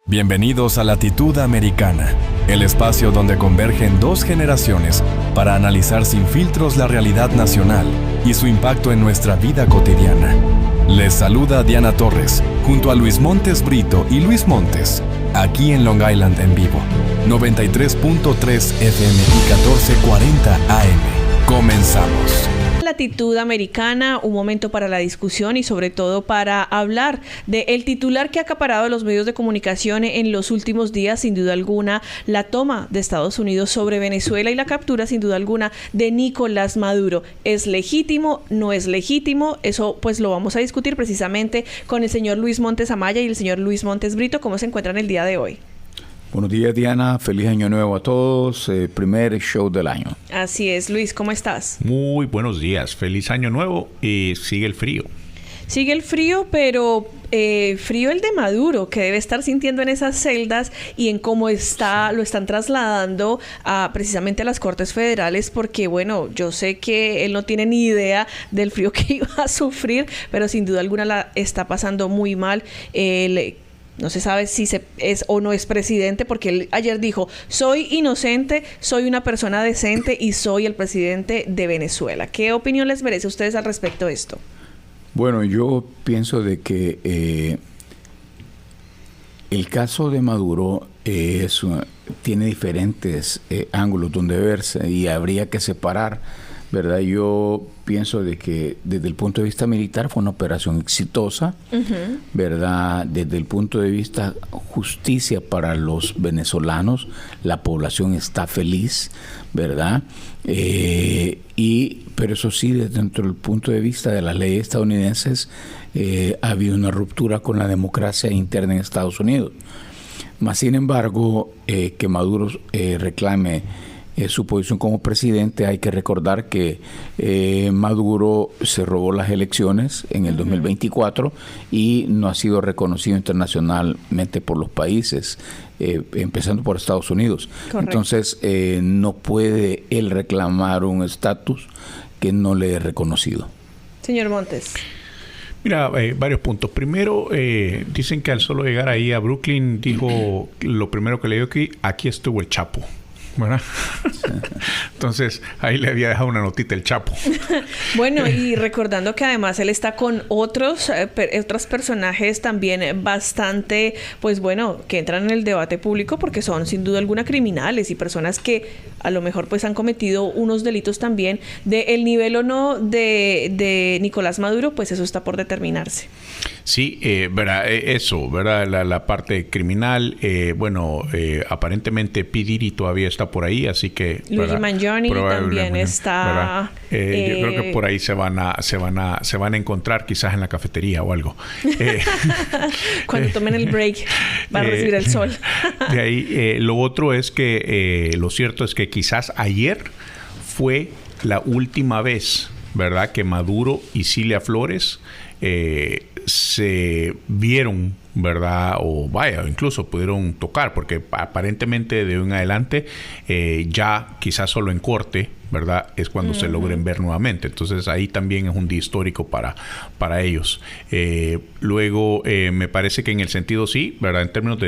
Bienvenidos a Latitud Americana, el espacio donde convergen dos generaciones para analizar sin filtros la realidad nacional y su impacto en nuestra vida cotidiana. Les saluda Diana Torres, junto a Luis Montes Brito y Luis Montes, aquí en Long Island en vivo, 93.3 FM y 1440 AM. Comenzamos. Latitud Americana, un momento para la discusión y sobre todo para hablar del titular que ha acaparado los medios de comunicación en los últimos días, sin duda alguna, la toma de Estados Unidos sobre Venezuela y la captura, sin duda alguna, de Nicolás Maduro. ¿Es legítimo? ¿No es legítimo? Eso pues lo vamos a discutir precisamente con el señor Luis Montes Amaya y el señor Luis Montes Brito. ¿Cómo se encuentran el día de hoy? Buenos días, Diana. Feliz año nuevo a todos. Primer show del año. Así es. Luis, ¿cómo estás? Muy buenos días. Feliz año nuevo y sigue el frío. Sigue el frío, pero frío el de Maduro, que debe estar sintiendo en esas celdas y en cómo lo están trasladando precisamente a las Cortes Federales, porque bueno, yo sé que él no tiene ni idea del frío que iba a sufrir, pero sin duda alguna la está pasando muy mal. No se sabe si es o no es presidente, porque él ayer dijo, soy inocente, soy una persona decente y soy el presidente de Venezuela. ¿Qué opinión les merece a ustedes al respecto de esto? Bueno, yo pienso de que el caso de Maduro tiene diferentes ángulos donde verse y habría que separar, ¿verdad? Yo pienso de que desde el punto de vista militar fue una operación exitosa, ¿verdad? Desde el punto de vista justicia para los venezolanos, la población está feliz, ¿verdad? Pero eso sí, dentro del punto de vista de las leyes estadounidenses, ha habido una ruptura con la democracia interna en Estados Unidos. Mas, sin embargo, que Maduro reclame su posición como presidente, hay que recordar que Maduro se robó las elecciones en el 2024 y no ha sido reconocido internacionalmente por los países, empezando por Estados Unidos. Correcto. Entonces, no puede él reclamar un estatus que no le es reconocido. Señor Montes. Mira, varios puntos. Primero, dicen que al solo llegar ahí a Brooklyn, dijo lo primero que le dijo aquí estuvo el Chapo. ¿Verdad? Entonces, ahí le había dejado una notita el Chapo. Bueno, y recordando que además él está con otros personajes también bastante, pues bueno, que entran en el debate público porque son sin duda alguna criminales y personas que a lo mejor pues han cometido unos delitos también. El nivel o no de Nicolás Maduro, pues eso está por determinarse. Sí, ¿verdad? Eso, ¿verdad? La parte criminal, aparentemente P. Diddy todavía está por ahí, así que Luigi Mangione también está. Yo creo que por ahí se van a encontrar quizás en la cafetería o algo. Cuando tomen el break va a recibir el sol. De ahí, lo otro es que lo cierto es que quizás ayer fue la última vez, ¿verdad?, que Maduro y Cilia Flores se vieron, ¿verdad? Incluso pudieron tocar, porque aparentemente de hoy en adelante ya quizás solo en corte, ¿verdad?, es cuando se logren ver nuevamente. Entonces ahí también es un día histórico para ellos. Luego me parece que en el sentido sí, ¿verdad?, en términos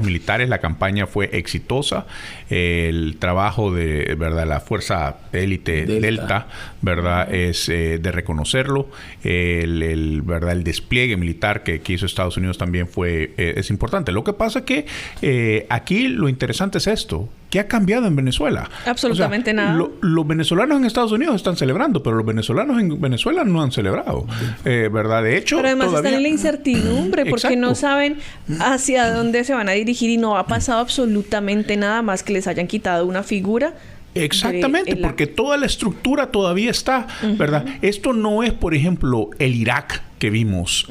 militares la campaña fue exitosa. El trabajo de, ¿verdad?, la fuerza élite Delta, ¿verdad?, es de reconocerlo. ¿Verdad?, el despliegue militar que hizo Estados Unidos también es importante. Lo que pasa es que aquí lo interesante es esto. ¿Qué ha cambiado en Venezuela? Absolutamente nada. Los venezolanos en Estados Unidos están celebrando, pero los venezolanos en Venezuela no han celebrado, ¿verdad? De hecho, pero además todavía... están en la incertidumbre porque Exacto. No saben hacia dónde se van a dirigir y no ha pasado absolutamente nada más que les hayan quitado una figura. Exactamente, porque toda la estructura todavía está, ¿verdad? Esto no es, por ejemplo, el Irak que vimos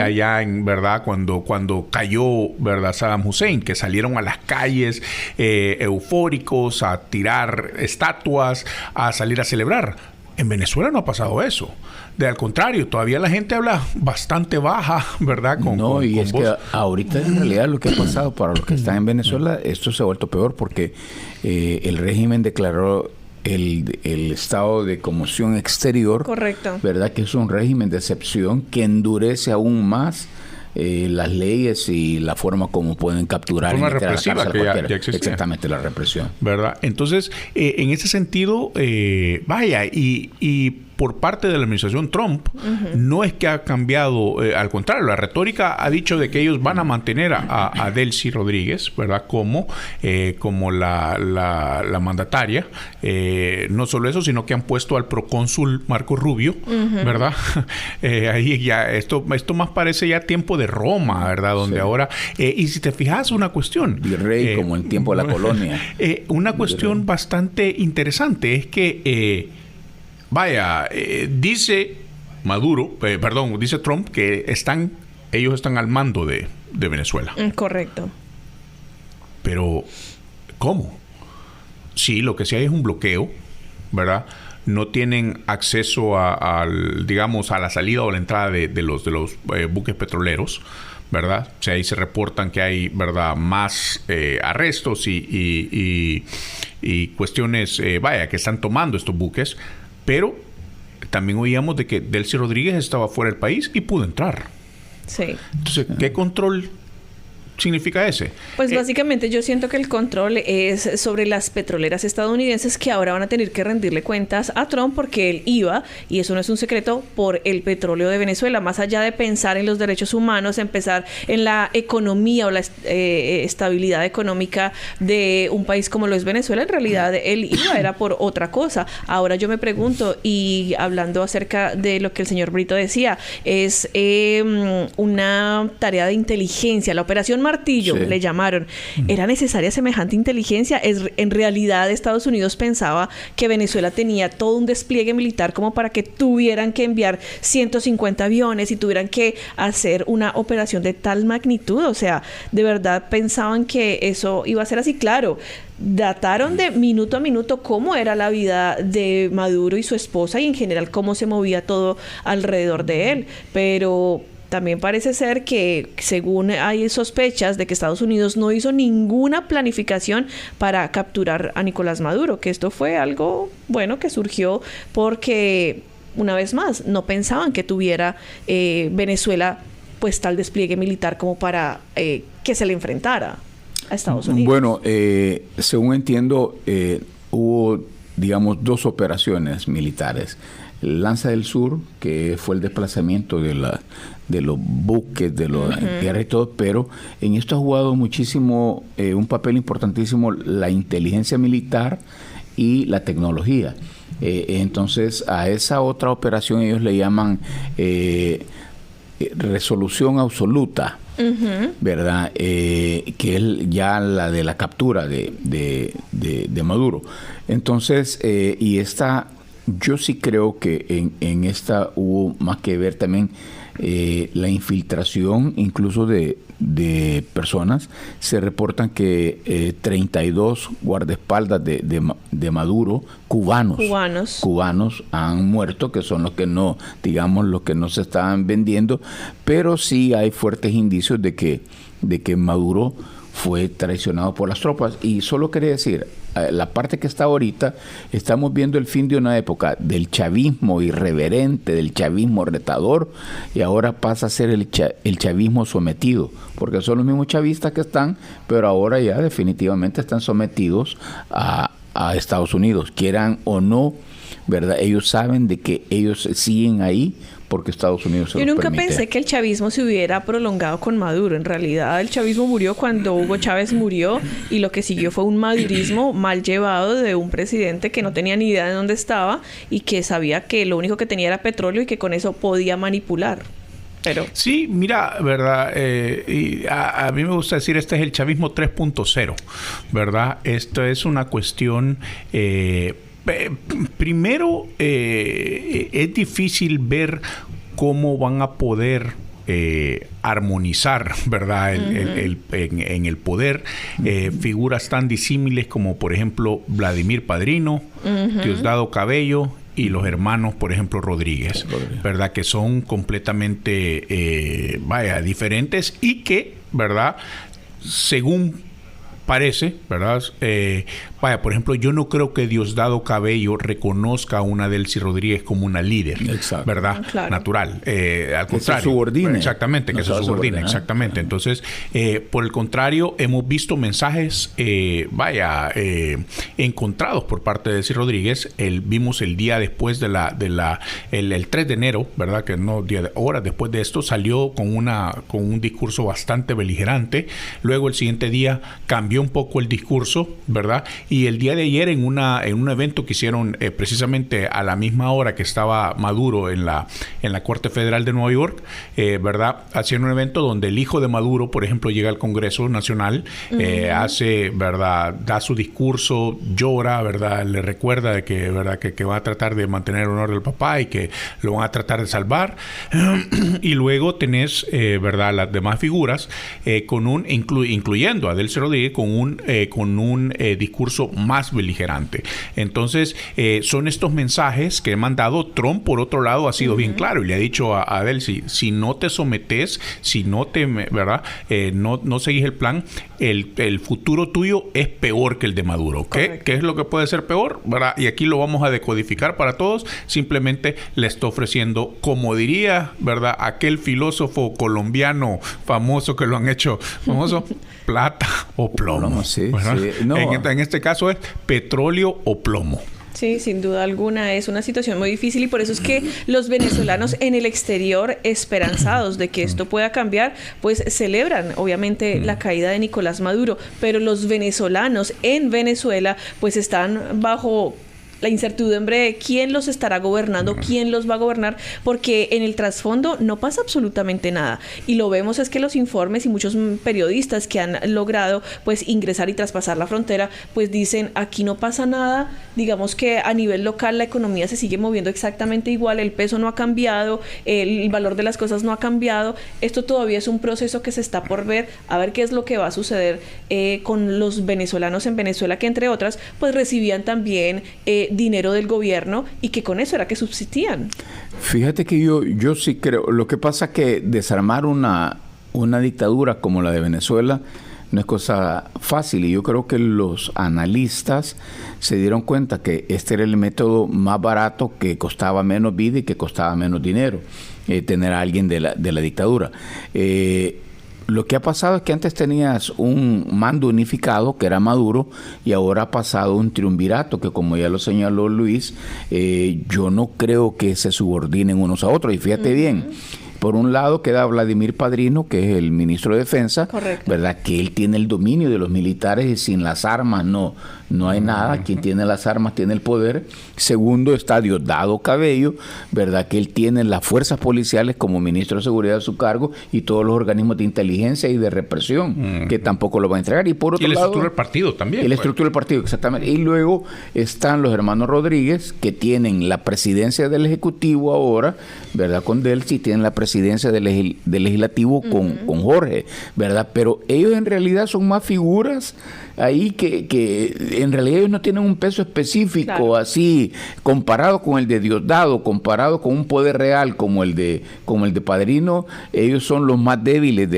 allá en, ¿verdad?, cuando cayó, ¿verdad?, Saddam Hussein, que salieron a las calles eufóricos a tirar estatuas, a salir a celebrar. En Venezuela no ha pasado eso. Al contrario, todavía la gente habla bastante baja, ¿verdad? Es que ahorita en realidad lo que ha pasado para los que están en Venezuela, esto se ha vuelto peor porque el régimen declaró el estado de conmoción exterior. Correcto. ¿Verdad? Que es un régimen de excepción que endurece aún más las leyes y la forma como pueden capturar y meter a la cárcel a cualquiera. Ya existía. Exactamente, la represión. ¿Verdad? Entonces, en ese sentido, y por parte de la administración Trump, no es que ha cambiado, al contrario, la retórica ha dicho de que ellos van a mantener a Delcy Rodríguez, ¿verdad? Como la mandataria. No solo eso, sino que han puesto al procónsul Marco Rubio, ¿verdad? Ahí ya, esto más parece ya tiempo de Roma, ¿verdad? Donde ahora, y si te fijas, una cuestión. Virrey, como en tiempo de la colonia. Una cuestión bastante interesante es que, dice dice Trump que ellos están al mando de Venezuela. Correcto. Pero, ¿cómo? Sí, lo que sí hay es un bloqueo, ¿verdad? No tienen acceso a la salida o la entrada de los buques petroleros, ¿verdad? O sea, ahí se reportan que hay, ¿verdad?, más arrestos y cuestiones, que están tomando estos buques. Pero también oíamos de que Delcy Rodríguez estaba fuera del país y pudo entrar. Sí. Entonces, ¿qué control significa ese? Pues básicamente yo siento que el control es sobre las petroleras estadounidenses, que ahora van a tener que rendirle cuentas a Trump porque él iba, y eso no es un secreto, por el petróleo de Venezuela. Más allá de pensar en los derechos humanos, empezar en la economía o la estabilidad económica de un país como lo es Venezuela, en realidad él iba, era por otra cosa. Ahora yo me pregunto, y hablando acerca de lo que el señor Brito decía, es una tarea de inteligencia, la operación Martillo, sí, le llamaron. ¿Era necesaria semejante inteligencia? En realidad, Estados Unidos pensaba que Venezuela tenía todo un despliegue militar como para que tuvieran que enviar 150 aviones y tuvieran que hacer una operación de tal magnitud. O sea, ¿de verdad pensaban que eso iba a ser así? Claro, dataron de minuto a minuto cómo era la vida de Maduro y su esposa y en general cómo se movía todo alrededor de él. Pero también parece ser que, según hay sospechas de que Estados Unidos no hizo ninguna planificación para capturar a Nicolás Maduro, que esto fue algo bueno que surgió porque, una vez más, no pensaban que tuviera Venezuela pues tal despliegue militar como para que se le enfrentara a Estados Unidos. Bueno, según entiendo, hubo, digamos, 2 operaciones militares. Lanza del Sur, que fue el desplazamiento de los buques, de los guerras y todo, pero en esto ha jugado muchísimo, un papel importantísimo la inteligencia militar y la tecnología. Entonces, a esa otra operación ellos le llaman resolución absoluta, ¿verdad? Que es ya la de la captura de Maduro. Entonces, y esta... Yo sí creo que en esta hubo más que ver también la infiltración incluso de personas. Se reportan que 32 guardaespaldas de Maduro, cubanos han muerto, que son los que no, digamos, los que no se estaban vendiendo, pero sí hay fuertes indicios de que Maduro fue traicionado por las tropas. Y solo quería decir, la parte que está ahorita, estamos viendo el fin de una época del chavismo irreverente, del chavismo retador, y ahora pasa a ser el chavismo sometido, porque son los mismos chavistas que están, pero ahora ya definitivamente están sometidos a Estados Unidos, quieran o no, ¿verdad? Ellos saben de que ellos siguen ahí porque Estados Unidos se lo permite. Yo nunca pensé que el chavismo se hubiera prolongado con Maduro. En realidad, el chavismo murió cuando Hugo Chávez murió y lo que siguió fue un madurismo mal llevado de un presidente que no tenía ni idea de dónde estaba y que sabía que lo único que tenía era petróleo y que con eso podía manipular. Pero... Sí, mira, ¿verdad? Y a mí me gusta decir, este es el chavismo 3.0, ¿verdad? Esto es una cuestión... primero, es difícil ver cómo van a poder armonizar, ¿verdad? En el poder figuras tan disímiles como, por ejemplo, Vladimir Padrino, Diosdado Cabello y los hermanos, por ejemplo, Rodríguez, ¿verdad? Que son completamente, diferentes y que, ¿verdad? Según parece, ¿verdad? Por ejemplo, yo no creo que Diosdado Cabello reconozca a una Delcy Rodríguez como una líder, exacto, ¿verdad? Claro. Natural. Al contrario. Se subordine. Exactamente, que se subordine. Exactamente. Entonces, por el contrario, hemos visto mensajes, encontrados por parte de Delcy Rodríguez. Vimos el día después el 3 de enero, ¿verdad? Que no, horas después de esto, salió con un discurso bastante beligerante. Luego, el siguiente día, cambió un poco el discurso, ¿verdad? Y el día de ayer, en un evento que hicieron precisamente a la misma hora que estaba Maduro en la Corte Federal de Nueva York, ¿verdad? Hacían un evento donde el hijo de Maduro, por ejemplo, llega al Congreso Nacional, hace, ¿verdad? Da su discurso, llora, ¿verdad? Le recuerda de que, ¿verdad? Que va a tratar de mantener el honor del papá y que lo van a tratar de salvar. Y luego tenés, ¿verdad? Las demás figuras incluyendo a Delcy Rodríguez con un discurso más beligerante. Entonces, son estos mensajes que he mandado. Trump, por otro lado, ha sido bien claro y le ha dicho a Delcy, si no te sometes, si no te, ¿verdad? No seguís el plan, el futuro tuyo es peor que el de Maduro. ¿Qué es lo que puede ser peor? ¿Verdad? Y aquí lo vamos a decodificar para todos. Simplemente le está ofreciendo, como diría, ¿verdad? Aquel filósofo colombiano famoso que lo han hecho famoso, plata o plomo. Sí, sí. No. En este caso es petróleo o plomo. Sí, sin duda alguna es una situación muy difícil y por eso es que los venezolanos en el exterior, esperanzados de que esto pueda cambiar, pues celebran obviamente la caída de Nicolás Maduro, pero los venezolanos en Venezuela pues están bajo la incertidumbre de quién los estará gobernando, quién los va a gobernar, porque en el trasfondo no pasa absolutamente nada. Y lo vemos es que los informes y muchos periodistas que han logrado pues ingresar y traspasar la frontera, pues dicen, aquí no pasa nada, digamos que a nivel local la economía se sigue moviendo exactamente igual, el peso no ha cambiado, el valor de las cosas no ha cambiado, esto todavía es un proceso que se está por ver, a ver qué es lo que va a suceder con los venezolanos en Venezuela, que entre otras, pues recibían también dinero del gobierno y que con eso era que subsistían. Fíjate que yo sí creo, lo que pasa es que desarmar una dictadura como la de Venezuela no es cosa fácil, y yo creo que los analistas se dieron cuenta que este era el método más barato, que costaba menos vida y que costaba menos dinero, tener a alguien de la dictadura. Lo que ha pasado es que antes tenías un mando unificado, que era Maduro, y ahora ha pasado un triunvirato, que como ya lo señaló Luis, yo no creo que se subordinen unos a otros. Y fíjate bien, por un lado queda Vladimir Padrino, que es el ministro de Defensa, ¿verdad? Que él tiene el dominio de los militares y sin las armas no hay nada. Quien tiene las armas tiene el poder. Segundo está Diosdado Cabello, ¿verdad? Que él tiene las fuerzas policiales como ministro de Seguridad a su cargo y todos los organismos de inteligencia y de represión, que tampoco lo va a entregar. Y por otro lado, la estructura del partido también. Y la estructura del partido, exactamente. Y luego están los hermanos Rodríguez, que tienen la presidencia del Ejecutivo ahora, ¿verdad? Con Delcy, tienen la presidencia del Legislativo con Jorge, ¿verdad? Pero ellos en realidad son más figuras ahí que en realidad ellos no tienen un peso específico, así, comparado con el de Diosdado, comparado con un poder real como el de Padrino. Ellos son los más débiles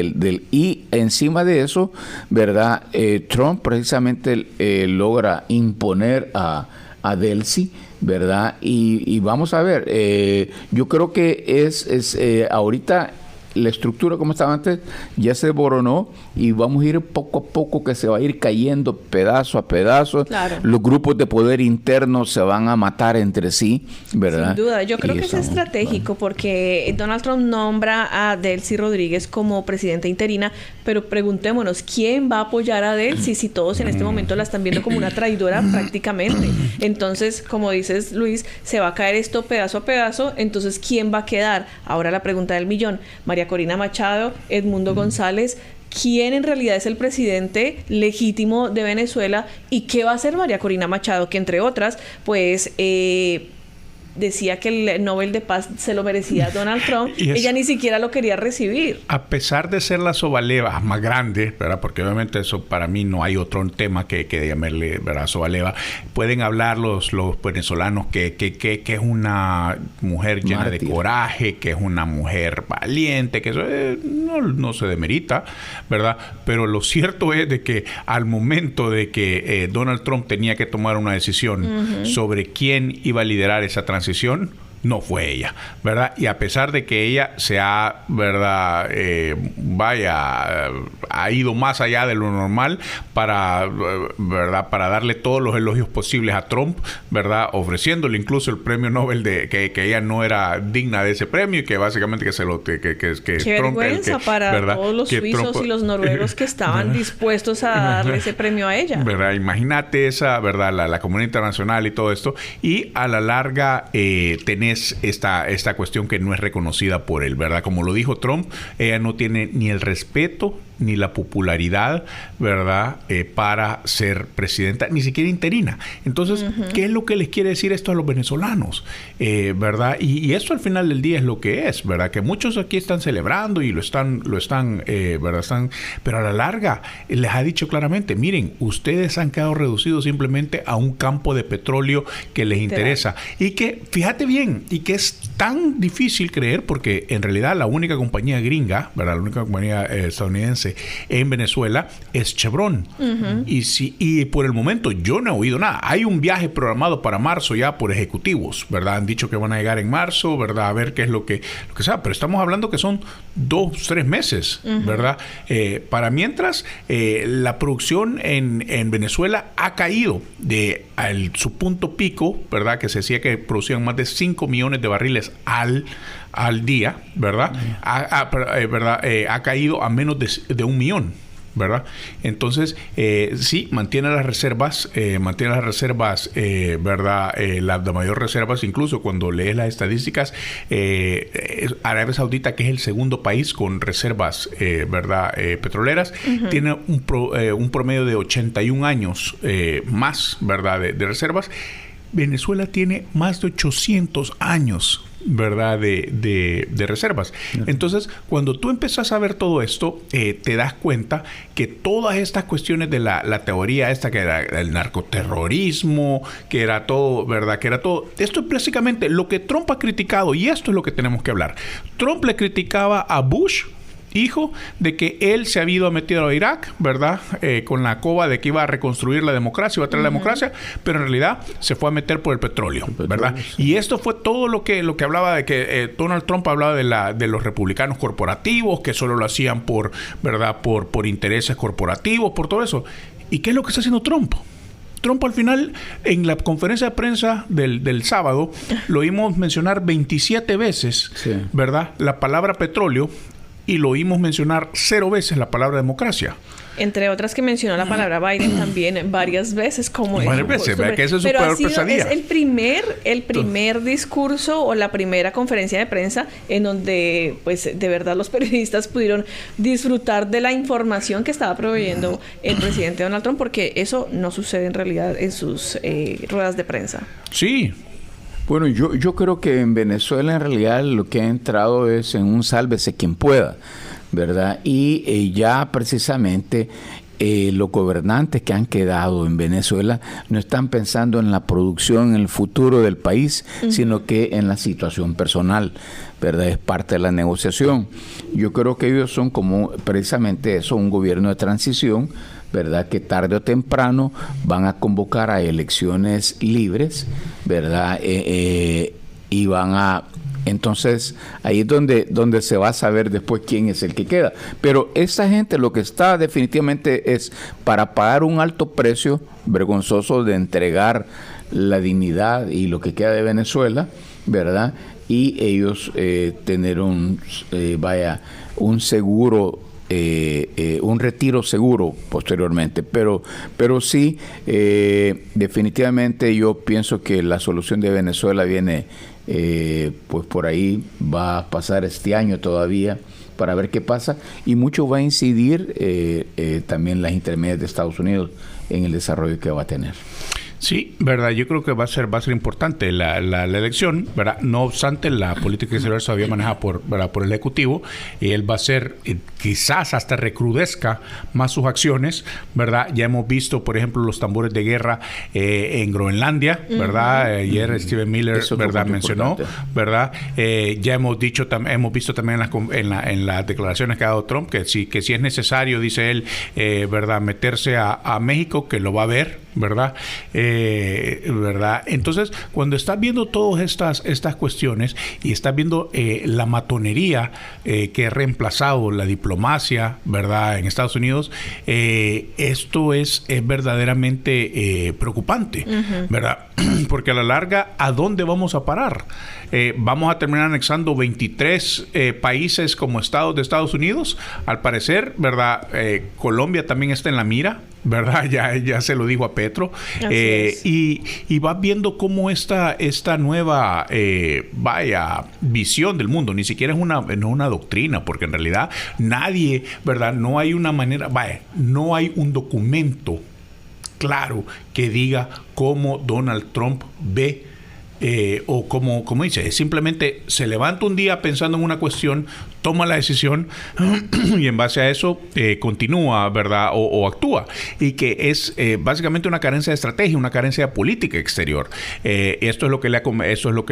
y encima de eso, ¿verdad? Trump precisamente logra imponer a Delcy, ¿verdad? Y vamos a ver, yo creo que es ahorita la estructura como estaba antes ya se desboronó y vamos a ir poco a poco, que se va a ir cayendo pedazo a pedazo. Los grupos de poder internos se van a matar entre sí, ¿verdad? Sin duda, yo creo que es estratégico, porque Donald Trump nombra a Delcy Rodríguez como presidenta interina, pero preguntémonos, ¿quién va a apoyar a Delcy si todos en este momento la están viendo como una traidora prácticamente? Entonces, como dices, Luis, se va a caer esto pedazo a pedazo, entonces ¿quién va a quedar? Ahora la pregunta del millón: María Corina Machado, Edmundo González, ¿quién en realidad es el presidente legítimo de Venezuela? ¿Y qué va a hacer María Corina Machado? Que entre otras, pues decía que el Nobel de Paz se lo merecía Donald Trump, ella ni siquiera lo quería recibir. A pesar de ser la sobaleva más grande, ¿verdad? Porque obviamente eso para mí no hay otro tema que llamarle, ¿verdad? Sobaleva. Pueden hablar los venezolanos que es una mujer llena de coraje, que es una mujer valiente, que eso no se demerita, ¿verdad? Pero lo cierto es de que al momento de que Donald Trump tenía que tomar una decisión sobre quién iba a liderar esa transición, no fue ella, ¿verdad? Y a pesar de que ella se ha, ¿verdad? Ha ido más allá de lo normal para, ¿verdad? Para darle todos los elogios posibles a Trump, ¿verdad? Ofreciéndole incluso el premio Nobel de que ella no era digna de ese premio y que básicamente que se lo que qué Trump vergüenza para ¿verdad? Todos los suizos y los noruegos que estaban dispuestos a darle ese premio a ella, ¿verdad? Imagínate esa, ¿verdad? La comunidad internacional y todo esto, y a la larga tenés esta cuestión que no es reconocida por él, ¿verdad? Como lo dijo Trump, ella no tiene ni el respeto ni la popularidad, ¿verdad? Para ser presidenta, ni siquiera interina. Entonces, ¿qué es lo que les quiere decir esto a los venezolanos? ¿Verdad? Y esto al final del día es lo que es, ¿verdad? Que muchos aquí están celebrando y lo están, ¿verdad? Pero a la larga les ha dicho claramente, miren, ustedes han quedado reducidos simplemente a un campo de petróleo que les interesa. Y que, fíjate bien, y que es tan difícil creer porque en realidad la única compañía gringa, ¿verdad? La única compañía estadounidense en Venezuela es Chevron. Y por el momento yo no he oído nada. Hay un viaje programado para marzo ya por ejecutivos, ¿verdad? Han dicho que van a llegar en marzo, ¿verdad? A ver qué es lo que sea. Pero estamos hablando que son 2-3 meses, ¿verdad? Para mientras, la producción en Venezuela ha caído de su punto pico, ¿verdad? Que se decía que producían más de 5 millones de barriles al día, ¿verdad? Ha caído a menos de 1 millón, ¿verdad? Entonces, sí, mantiene las reservas, ¿verdad? Las mayores reservas, incluso cuando lees las estadísticas, Arabia Saudita, que es el segundo país con reservas, ¿verdad? Petroleras, tiene un promedio de 81 años más, ¿verdad? De reservas. Venezuela tiene más de 800 años, ¿verdad? De reservas. Entonces, cuando tú empiezas a ver todo esto, te das cuenta que todas estas cuestiones de la teoría esta, que era el narcoterrorismo, que era todo, ¿verdad? Que era todo. Esto es básicamente lo que Trump ha criticado, y esto es lo que tenemos que hablar. Trump le criticaba a Bush, hijo, de que él se había ido a meter a Irak, ¿verdad? Con la coba de que iba a reconstruir la democracia, iba a traer la democracia, pero en realidad se fue a meter por el petróleo, ¿verdad? Y esto fue todo lo que hablaba de que Donald Trump hablaba de los republicanos corporativos, que solo lo hacían por, ¿verdad? Por intereses corporativos, por todo eso. ¿Y qué es lo que está haciendo Trump? Trump al final, en la conferencia de prensa del sábado, lo oímos mencionar 27 veces, ¿verdad? La palabra petróleo, y lo oímos mencionar 0 veces la palabra democracia. Entre otras que mencionó la palabra Biden también varias veces, como varias veces, ¿verdad? Que ese es su peor pesadilla. Es el primer discurso o la primera conferencia de prensa en donde, pues, de verdad los periodistas pudieron disfrutar de la información que estaba proveyendo el presidente Donald Trump, porque eso no sucede en realidad en sus ruedas de prensa. Sí. Bueno, yo creo que en Venezuela en realidad lo que ha entrado es en un sálvese quien pueda, ¿verdad? Y ya precisamente los gobernantes que han quedado en Venezuela no están pensando en la producción, en el futuro del país, sino que en la situación personal, ¿verdad? Es parte de la negociación. Yo creo que ellos son como precisamente eso, un gobierno de transición, ¿verdad? Que tarde o temprano van a convocar a elecciones libres, ¿verdad? Y van a... Entonces, ahí es donde se va a saber después quién es el que queda. Pero esa gente lo que está definitivamente es para pagar un alto precio vergonzoso de entregar la dignidad y lo que queda de Venezuela, ¿verdad? Y ellos tener un seguro, un retiro seguro posteriormente, pero sí, definitivamente yo pienso que la solución de Venezuela viene, pues por ahí va a pasar este año todavía para ver qué pasa, y mucho va a incidir también las intermedias de Estados Unidos en el desarrollo que va a tener. Sí, verdad. Yo creo que va a ser importante la elección, verdad. No obstante, la política exterior todavía manejada por el ejecutivo, y él va a ser quizás hasta recrudezca más sus acciones, verdad. Ya hemos visto, por ejemplo, los tambores de guerra en Groenlandia, verdad. Ayer Stephen Miller, verdad, mencionó, verdad. Ya hemos visto también en las declaraciones que ha dado Trump que si es necesario, dice él, verdad, meterse a México, que lo va a ver, verdad. ¿Verdad? Entonces, cuando estás viendo todas estas cuestiones y estás viendo la matonería que ha reemplazado la diplomacia, ¿verdad?, en Estados Unidos, esto es verdaderamente preocupante, ¿verdad? Porque a la larga, ¿a dónde vamos a parar? ¿Vamos a terminar anexando 23 países como estados de Estados Unidos? Al parecer, ¿verdad? Colombia también está en la mira, ¿verdad? Ya se lo dijo a Petro. Y vas viendo cómo esta nueva visión del mundo, ni siquiera es una doctrina, porque en realidad nadie, ¿verdad? No hay una manera, no hay un documento claro que diga cómo Donald Trump ve o como dice, simplemente se levanta un día pensando en una cuestión, toma la decisión y en base a eso continúa, ¿verdad? O actúa. Y que es básicamente una carencia de estrategia, una carencia de política exterior. Esto es lo que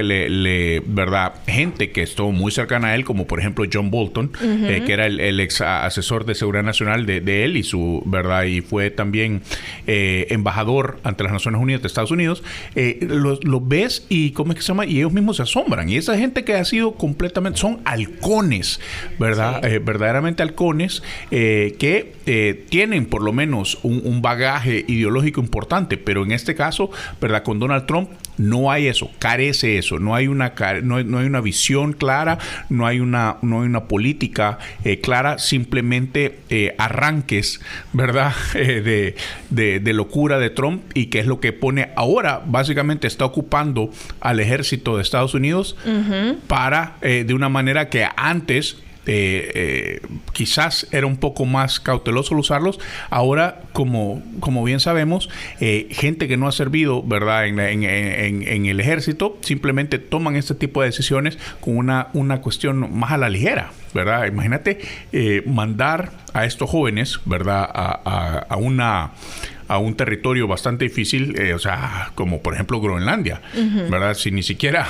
le ¿verdad? Gente que estuvo muy cercana a él, como por ejemplo John Bolton, que era el ex asesor de seguridad nacional de él ¿verdad? Y fue también embajador ante las Naciones Unidas de Estados Unidos. Lo ves y ¿cómo es que se llama? Y ellos mismos se asombran. Y esa gente que ha sido completamente, son halcones, ¿verdad? Sí. Verdaderamente halcones que tienen por lo menos un bagaje ideológico importante, pero en este caso, ¿verdad? Con Donald Trump no hay eso, carece eso, no hay una visión clara, no hay una política clara, simplemente arranques, ¿verdad? De locura de Trump, y que es lo que pone ahora, básicamente está ocupando al ejército de Estados Unidos para, de una manera que antes quizás era un poco más cauteloso al usarlos. Ahora, como bien sabemos, gente que no ha servido, ¿verdad?, en el ejército, simplemente toman este tipo de decisiones con una cuestión más a la ligera, ¿verdad? Imagínate mandar a estos jóvenes, ¿verdad?, a un territorio bastante difícil, o sea, como por ejemplo Groenlandia, ¿verdad? Si ni siquiera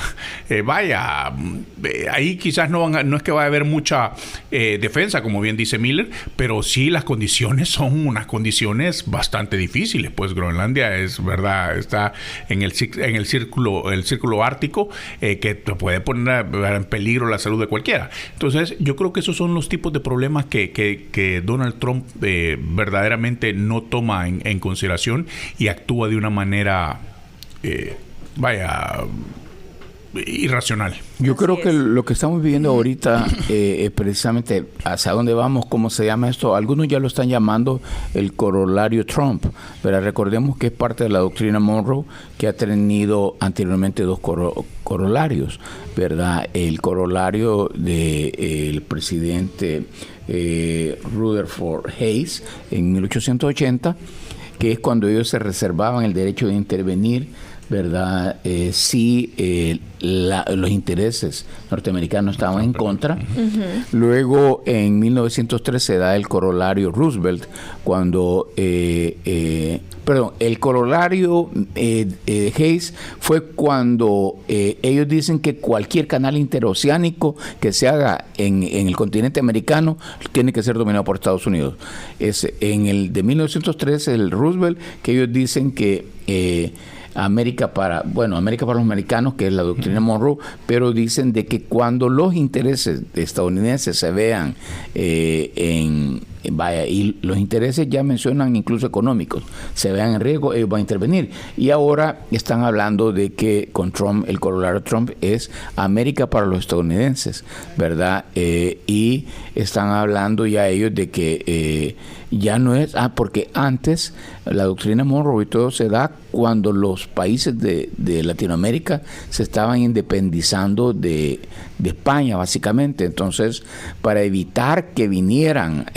ahí quizás no es que vaya a haber mucha defensa, como bien dice Miller, pero sí las condiciones son unas condiciones bastante difíciles. Pues Groenlandia es, ¿verdad?, está en el círculo ártico, que te puede poner en peligro la salud de cualquiera. Entonces, yo creo que esos son los tipos de problemas que Donald Trump verdaderamente no toma en consideración y actúa de una manera irracional. Yo creo que lo que estamos viviendo ahorita es precisamente hacia dónde vamos, cómo se llama esto. Algunos ya lo están llamando el corolario Trump, pero recordemos que es parte de la doctrina Monroe, que ha tenido anteriormente dos corolarios, ¿verdad? El corolario del presidente Rutherford Hayes en 1880, que es cuando ellos se reservaban el derecho de intervenir, ¿verdad? Si los intereses norteamericanos estaban en contra. Luego, en 1903 se da el corolario Roosevelt, cuando el corolario Hayes fue cuando ellos dicen que cualquier canal interoceánico que se haga en el continente americano tiene que ser dominado por Estados Unidos. Es en el de 1903, el Roosevelt, que ellos dicen que América para los americanos, que es la doctrina Monroe, pero dicen de que cuando los intereses estadounidenses se vean y los intereses ya mencionan incluso económicos, se vean en riesgo, ellos van a intervenir. Y ahora están hablando de que con Trump, el corolario Trump es América para los estadounidenses, ¿verdad? Y están hablando ya ellos de que Ya no es, porque antes la doctrina Monroe y todo se da cuando los países de Latinoamérica se estaban independizando de España, básicamente. Entonces, para evitar que vinieran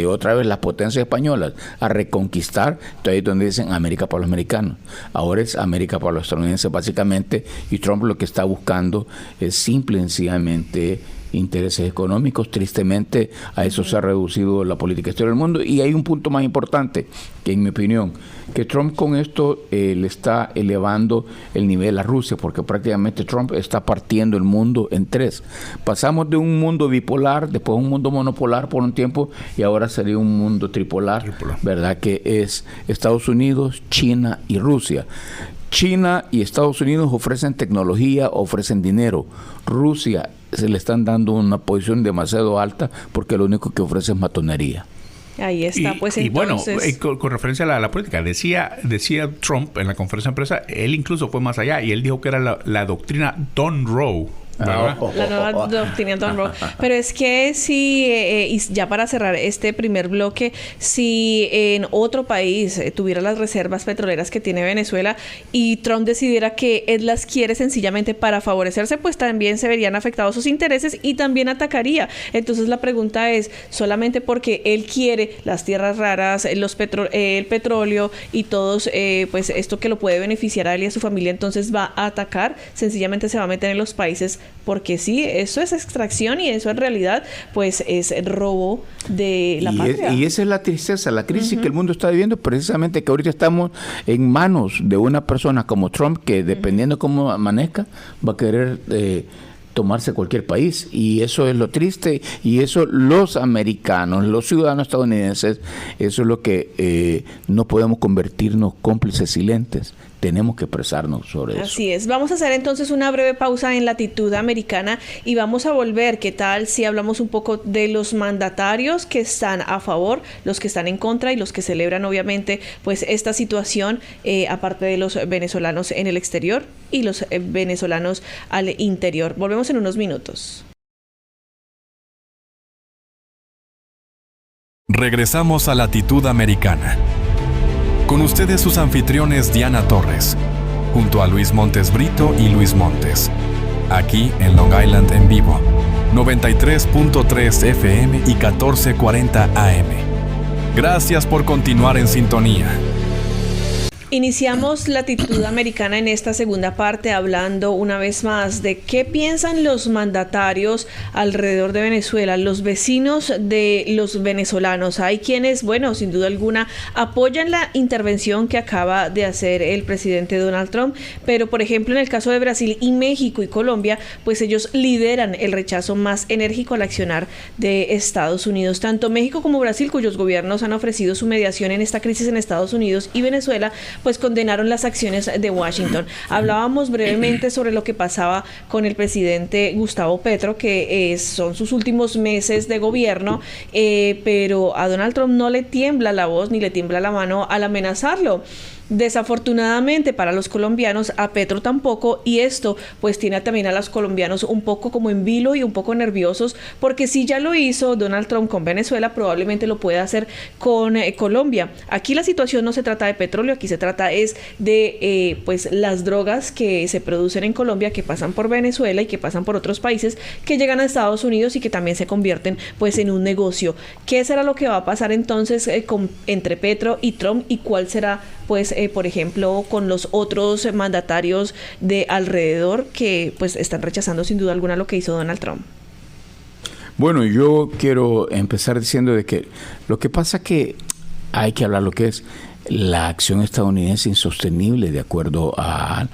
otra vez las potencias españolas a reconquistar, entonces ahí es donde dicen América para los americanos. Ahora es América para los estadounidenses, básicamente, y Trump lo que está buscando es simple y sencillamente intereses económicos. Tristemente, a eso se ha reducido la política exterior del mundo. Y hay un punto más importante, que en mi opinión, que Trump con esto le está elevando el nivel a Rusia, porque prácticamente Trump está partiendo el mundo en tres. Pasamos de un mundo bipolar, después un mundo monopolar por un tiempo, y ahora sería un mundo tripolar. ¿Verdad? Que es Estados Unidos, China y Rusia. China y Estados Unidos ofrecen tecnología, ofrecen dinero. Rusia se le están dando una posición demasiado alta porque lo único que ofrece es matonería. Ahí está, pues y entonces... bueno, con referencia a la política, decía Trump en la conferencia de prensa, él incluso fue más allá y él dijo que era la doctrina Don Roe. La nueva doctrina Don Roe. Pero es que si, y ya para cerrar este primer bloque, si en otro país tuviera las reservas petroleras que tiene Venezuela y Trump decidiera que él las quiere sencillamente para favorecerse, pues también se verían afectados sus intereses y también atacaría. Entonces la pregunta es, solamente porque él quiere las tierras raras, el petróleo y todos, pues esto que lo puede beneficiar a él y a su familia, entonces va a atacar, sencillamente se va a meter en los países, porque sí, eso es extracción y eso en realidad pues es el robo de la patria. Y esa es la tristeza, la crisis que el mundo está viviendo, precisamente que ahorita estamos en manos de una persona como Trump que dependiendo cómo amanezca va a querer tomarse cualquier país, y eso es lo triste, y eso los americanos, los ciudadanos estadounidenses, eso es lo que no podemos convertirnos cómplices silentes. Tenemos que expresarnos sobre eso. Así es. Vamos a hacer entonces una breve pausa en Latitud Americana y vamos a volver. ¿Qué tal si hablamos un poco de los mandatarios que están a favor, los que están en contra y los que celebran obviamente pues esta situación, aparte de los venezolanos en el exterior y los venezolanos al interior? Volvemos en unos minutos. Regresamos a Latitud Americana. Con ustedes sus anfitriones Diana Torres, junto a Luis Montes Brito y Luis Montes, aquí en Long Island en vivo, 93.3 FM y 1440 AM. Gracias por continuar en sintonía. Iniciamos Latitud Americana en esta segunda parte hablando una vez más de qué piensan los mandatarios alrededor de Venezuela, los vecinos de los venezolanos. Hay quienes, bueno, sin duda alguna, apoyan la intervención que acaba de hacer el presidente Donald Trump, pero por ejemplo en el caso de Brasil y México y Colombia, pues ellos lideran el rechazo más enérgico al accionar de Estados Unidos. Tanto México como Brasil, cuyos gobiernos han ofrecido su mediación en esta crisis en Estados Unidos y Venezuela, pues condenaron las acciones de Washington. Hablábamos brevemente sobre lo que pasaba con el presidente Gustavo Petro, que son sus últimos meses de gobierno, pero a Donald Trump no le tiembla la voz ni le tiembla la mano al amenazarlo. Desafortunadamente para los colombianos, a Petro tampoco, y esto pues tiene también a los colombianos un poco como en vilo y un poco nerviosos, porque si ya lo hizo Donald Trump con Venezuela, probablemente lo pueda hacer con Colombia. Aquí la situación no se trata de petróleo, aquí se trata es de pues las drogas que se producen en Colombia, que pasan por Venezuela y que pasan por otros países, que llegan a Estados Unidos y que también se convierten pues en un negocio. ¿Qué será lo que va a pasar entonces entre Petro y Trump, y cuál será pues por ejemplo con los otros mandatarios de alrededor que pues están rechazando sin duda alguna lo que hizo Donald Trump? Bueno, yo quiero empezar diciendo de que lo que pasa que hay que hablar lo que es la acción estadounidense insostenible de acuerdo a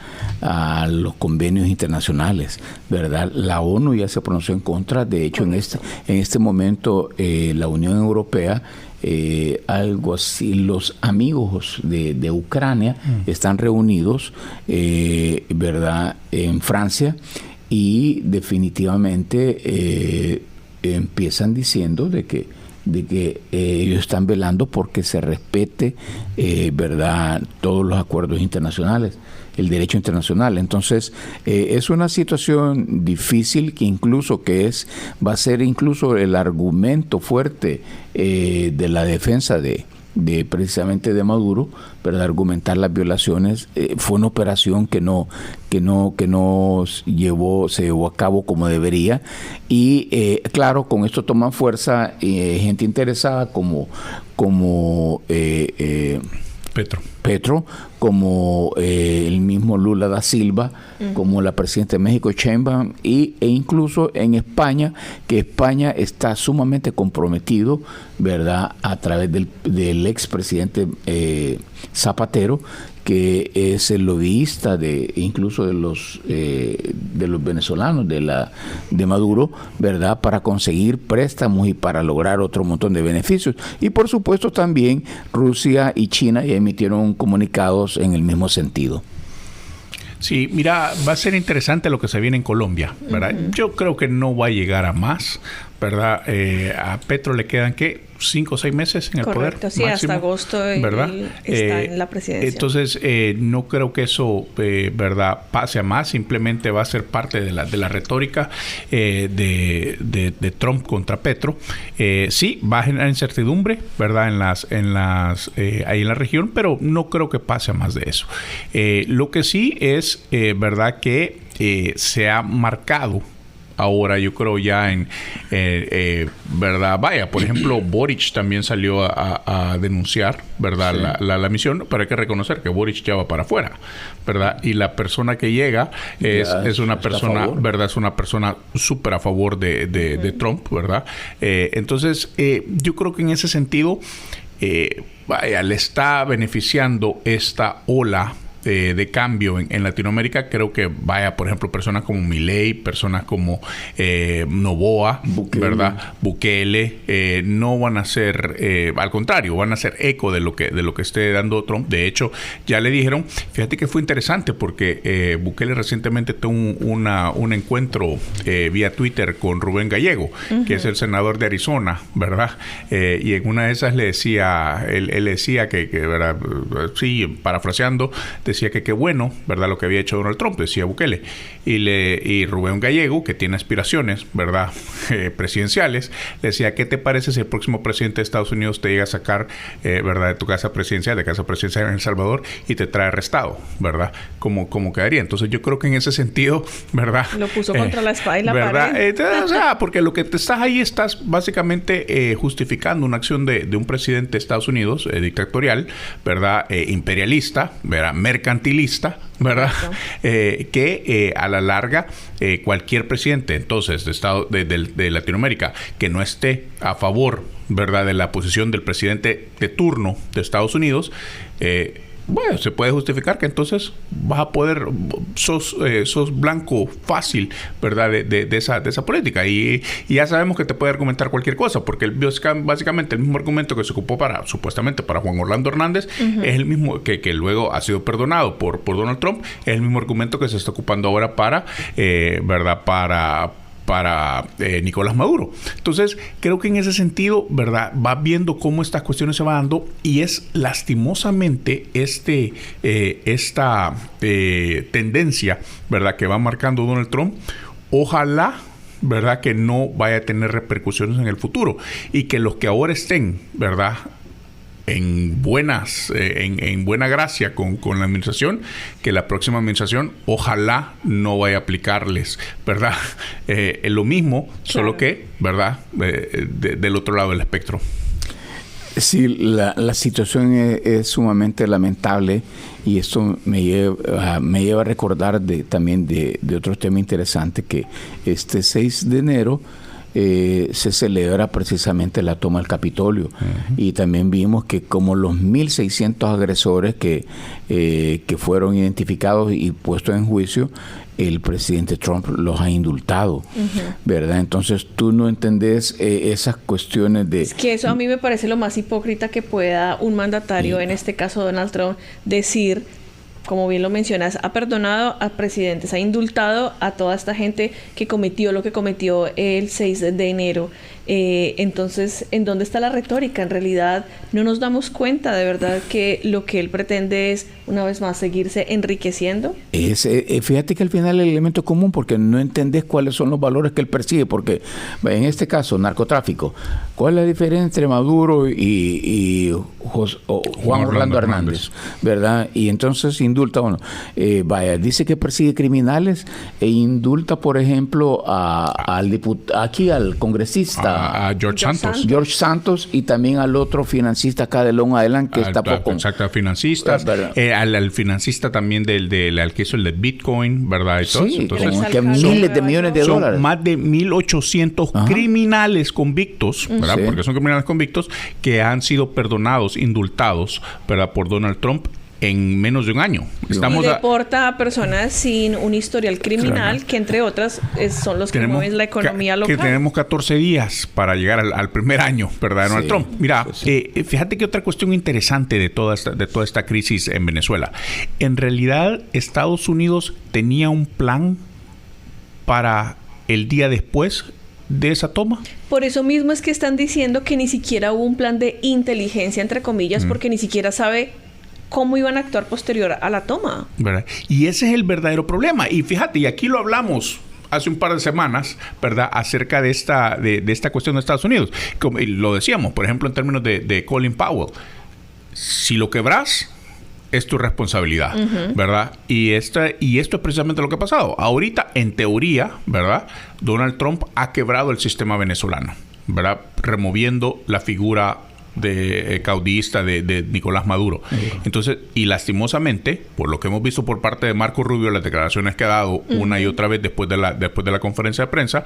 los convenios internacionales, ¿verdad? La ONU ya se pronunció en contra. De hecho, en este momento la Unión Europea, algo así, los amigos de Ucrania están reunidos, ¿verdad?, en Francia, y definitivamente empiezan diciendo de que de que ellos están velando porque se respete, ¿verdad?, todos los acuerdos internacionales, el derecho internacional. Entonces, es una situación difícil que incluso va a ser incluso el argumento fuerte de la defensa de precisamente de Maduro, ¿verdad?, argumentar las violaciones. Fue una operación que no se llevó a cabo como debería, y claro, con esto toman fuerza gente interesada como Petro, como el mismo Lula da Silva, como la presidenta de México, Sheinbaum, e incluso en España, que España está sumamente comprometido, ¿verdad?, a través del expresidente Zapatero, que es el lobbyista incluso de los venezolanos, de Maduro, ¿verdad?, para conseguir préstamos y para lograr otro montón de beneficios. Y por supuesto también Rusia y China ya emitieron comunicados en el mismo sentido. Sí, mira, va a ser interesante lo que se viene en Colombia, ¿verdad? Yo creo que no va a llegar a más, ¿verdad? A Petro le quedan, ¿qué?, 5 o 6 meses en el poder. Correcto, sí, máximo, hasta agosto ¿verdad? Está en la presidencia. Entonces, no creo que eso, ¿verdad?, pase a más. Simplemente va a ser parte de la retórica de Trump contra Petro. Sí, va a generar incertidumbre, ¿verdad?, ahí en la región, pero no creo que pase a más de eso. Lo que sí es, ¿verdad?, que se ha marcado ahora, yo creo ya ¿verdad? Vaya, por ejemplo, Boric también salió a denunciar, ¿verdad?, sí, la misión, pero hay que reconocer que Boric ya va para afuera, ¿verdad? Y la persona que llega es una persona, ¿verdad?, es una persona súper a favor de Trump, ¿verdad? Entonces, yo creo que en ese sentido, vaya, le está beneficiando esta ola de cambio en Latinoamérica. Creo que vaya, por ejemplo, personas como Milei, personas como Noboa, ¿verdad?, Bukele, no van a ser, al contrario, van a hacer eco de lo que esté dando Trump. De hecho, ya le dijeron, fíjate que fue interesante porque Bukele recientemente tuvo un encuentro vía Twitter con Rubén Gallego, que es el senador de Arizona, ¿verdad? Y en una de esas le decía, él decía que ¿verdad?, sí, parafraseando, decía que qué bueno, ¿verdad?, lo que había hecho Donald Trump, decía Bukele. Y Rubén Gallego, que tiene aspiraciones, ¿verdad?, presidenciales, le decía, ¿qué te parece si el próximo presidente de Estados Unidos te llega a sacar, ¿verdad?, de tu casa presidencial, en El Salvador, y te trae arrestado, ¿verdad? ¿Cómo quedaría? Entonces yo creo que en ese sentido, ¿verdad?, lo puso contra la espada y la ¿verdad?, pared. O sea, porque lo que te estás ahí, estás básicamente justificando una acción de un presidente de Estados Unidos, dictatorial, ¿verdad?, imperialista, ¿verdad?, mercantilista, ¿verdad?, que a la larga cualquier presidente entonces de Latinoamérica que no esté a favor, ¿verdad?, de la posición del presidente de turno de Estados Unidos, bueno, se puede justificar que entonces vas a poder, sos blanco fácil, ¿verdad?, de esa política. Y ya sabemos que te puede argumentar cualquier cosa, porque básicamente el mismo argumento que se ocupó supuestamente para Juan Orlando Hernández, es el mismo que luego ha sido perdonado por Donald Trump, es el mismo argumento que se está ocupando ahora para Nicolás Maduro. Entonces, creo que en ese sentido, ¿verdad?, va viendo cómo estas cuestiones se van dando, y es lastimosamente esta tendencia, ¿verdad?, que va marcando Donald Trump. Ojalá, ¿verdad?, que no vaya a tener repercusiones en el futuro, y que los que ahora estén, ¿verdad?, en buena gracia con la administración, que la próxima administración ojalá no vaya a aplicarles, ¿verdad?, lo mismo, claro, solo que, ¿verdad?, del otro lado del espectro. Sí, la situación es sumamente lamentable, y esto me lleva a recordar también de otro tema interesante, que este 6 de enero se celebra precisamente la toma del Capitolio. Y también vimos que como los 1.600 agresores que fueron identificados y puestos en juicio, el presidente Trump los ha indultado, ¿verdad? Entonces tú no entendés esas cuestiones de... Es que eso a mí me parece lo más hipócrita que pueda un mandatario, en este caso Donald Trump, decir, como bien lo mencionas, ha perdonado a presidentes, ha indultado a toda esta gente que cometió lo que cometió el 6 de enero. Entonces, ¿en dónde está la retórica? En realidad, no nos damos cuenta de verdad que lo que él pretende es, una vez más, seguirse enriqueciendo. Fíjate que al final el elemento común, porque no entendés cuáles son los valores que él persigue, porque en este caso, narcotráfico, ¿cuál es la diferencia entre Maduro y Juan Orlando Hernández? ¿Verdad? Y entonces indulta uno. Dice que persigue criminales e indulta, por ejemplo, al congresista. A George Santos. George Santos, y también al otro financista acá de Long Island que está poco. Exacto, financista. Al financista también al que hizo el de Bitcoin, ¿verdad? Y todo sí, eso. Entonces, que miles de millones de dólares. Son más de 1,800 criminales convictos, ¿verdad? Sí. Porque son criminales convictos que han sido perdonados, indultados, ¿verdad? Por Donald Trump en menos de un año. Y deporta a personas sin un historial criminal, claro, que entre otras son los que mueven la economía local. Que tenemos 14 días para llegar al primer año, ¿verdad? Donald Trump. Mira, fíjate que otra cuestión interesante de toda esta crisis en Venezuela. En realidad, Estados Unidos tenía un plan para el día después de esa toma. Por eso mismo es que están diciendo que ni siquiera hubo un plan de inteligencia, entre comillas, porque ni siquiera sabe cómo iban a actuar posterior a la toma. ¿Verdad? Y ese es el verdadero problema. Y fíjate, y aquí lo hablamos hace un par de semanas, ¿verdad? Acerca de esta cuestión de Estados Unidos. Como lo decíamos, por ejemplo, en términos de Colin Powell. Si lo quebras, es tu responsabilidad, ¿verdad? Y esto es precisamente lo que ha pasado. Ahorita, en teoría, ¿verdad? Donald Trump ha quebrado el sistema venezolano, ¿verdad? Removiendo la figura de caudillista de Nicolás Maduro. Entonces, y lastimosamente, por lo que hemos visto por parte de Marco Rubio, las declaraciones que ha dado una y otra vez después de la conferencia de prensa,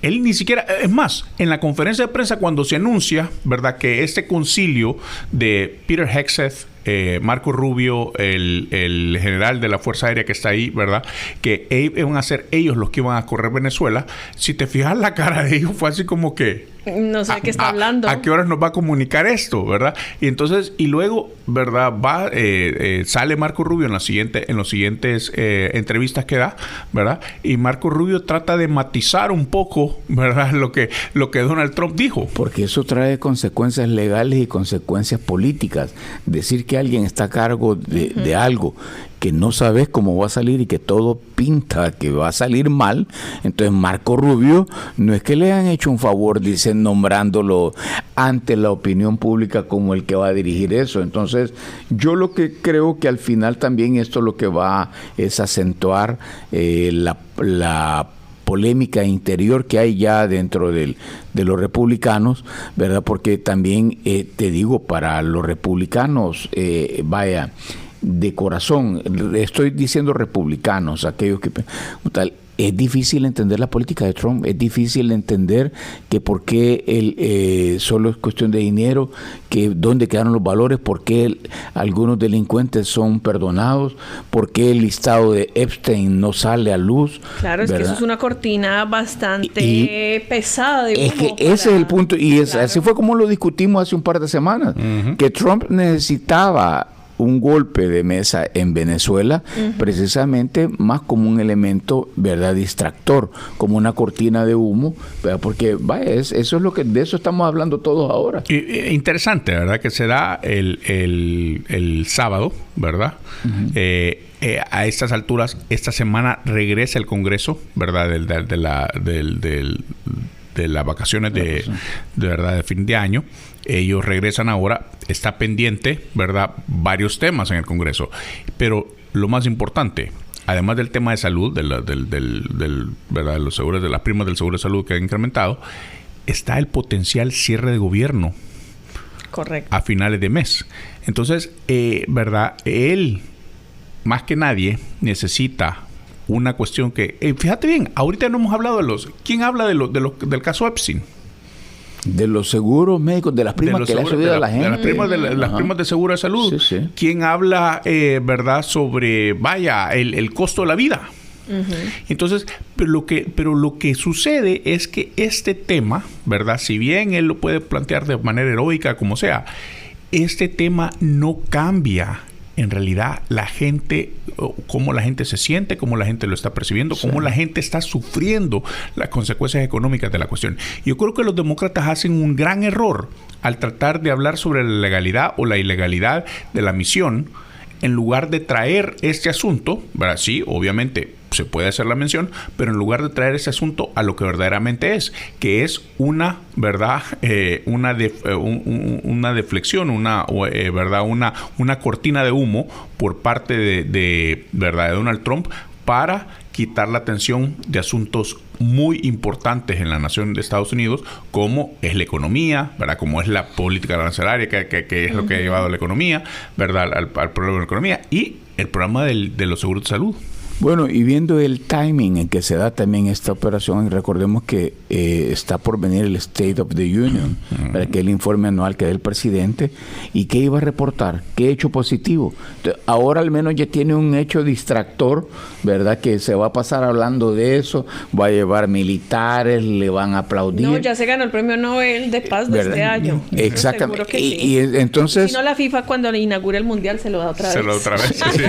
él ni siquiera, es más, en la conferencia de prensa cuando se anuncia, ¿verdad?, que este concilio de Peter Hegseth, Marco Rubio, el general de la Fuerza Aérea que está ahí, ¿verdad?, que iban a ser ellos los que iban a correr Venezuela, si te fijas la cara de ellos fue así como que no sé de qué está hablando. ¿A qué horas nos va a comunicar esto, verdad? Y entonces, y luego, ¿verdad? Sale Marco Rubio en los siguientes entrevistas que da, ¿verdad? Y Marco Rubio trata de matizar un poco, ¿verdad? Lo que Donald Trump dijo. Porque eso trae consecuencias legales y consecuencias políticas. Decir que alguien está a cargo de algo que no sabes cómo va a salir y que todo pinta que va a salir mal. Entonces Marco Rubio no es que le han hecho un favor, dicen, nombrándolo ante la opinión pública como el que va a dirigir eso. Entonces yo lo que creo que al final también esto lo que va es acentuar la polémica interior que hay ya dentro de los republicanos, ¿verdad? Porque también te digo, para los republicanos, de corazón, estoy diciendo republicanos, aquellos que tal, es difícil entender la política de Trump, es difícil entender que por qué solo es cuestión de dinero, que dónde quedaron los valores, por qué algunos delincuentes son perdonados, por qué el listado de Epstein no sale a luz. Claro, es ¿verdad? Que eso es una cortina bastante pesada de humo. Es que ese es el punto, y así fue como lo discutimos hace un par de semanas, que Trump necesitaba un golpe de mesa en Venezuela, precisamente más como un elemento, ¿verdad?, distractor, como una cortina de humo, ¿verdad? Porque eso es lo que de eso estamos hablando todos ahora. Interesante, ¿verdad?, que se da el sábado, ¿verdad? A estas alturas, esta semana regresa el Congreso, ¿verdad?, de las vacaciones de verdad de fin de año. Ellos regresan ahora, está pendiente, ¿verdad?, varios temas en el Congreso, pero lo más importante, además del tema de salud, ¿verdad?, de los seguros, de las primas del seguro de salud que han incrementado, está el potencial cierre de gobierno. Correcto. A finales de mes. Entonces, ¿verdad?, él más que nadie necesita una cuestión que, fíjate bien, ahorita no hemos hablado ¿quién habla del caso Epstein? De los seguros médicos, de las primas que le ha subido a la gente. De las primas de seguro de salud. Sí, sí. ¿Quién habla, verdad, sobre, el costo de la vida? Entonces, pero lo que sucede es que este tema, ¿verdad?, si bien él lo puede plantear de manera heroica, como sea, este tema no cambia en realidad la gente, cómo la gente se siente, cómo la gente lo está percibiendo, cómo la gente está sufriendo las consecuencias económicas de la cuestión. Yo creo que los demócratas hacen un gran error al tratar de hablar sobre la legalidad o la ilegalidad de la misión, en lugar de traer este asunto, ¿verdad? Sí, obviamente se puede hacer la mención, pero en lugar de traer ese asunto a lo que verdaderamente es, que es una, ¿verdad? Una deflexión, ¿verdad? Una cortina de humo por parte de ¿verdad? De Donald Trump para quitar la atención de asuntos muy importantes en la nación de Estados Unidos, como es la economía, ¿verdad? Como es la política arancelaria, que es lo que ha llevado a la economía, ¿verdad? Al problema de la economía, y el programa de los seguros de salud. Bueno, y viendo el timing en que se da también esta operación, recordemos que está por venir el State of the Union, para que el informe anual que da el presidente, y qué iba a reportar, qué hecho positivo. Entonces, ahora al menos ya tiene un hecho distractor, ¿verdad? Que se va a pasar hablando de eso, va a llevar militares, le van a aplaudir. No, ya se ganó el premio Nobel de Paz de este año. Exactamente. Que sí. Y entonces... Si no, la FIFA cuando le inaugure el Mundial se lo da otra vez. Se lo da otra vez, sí.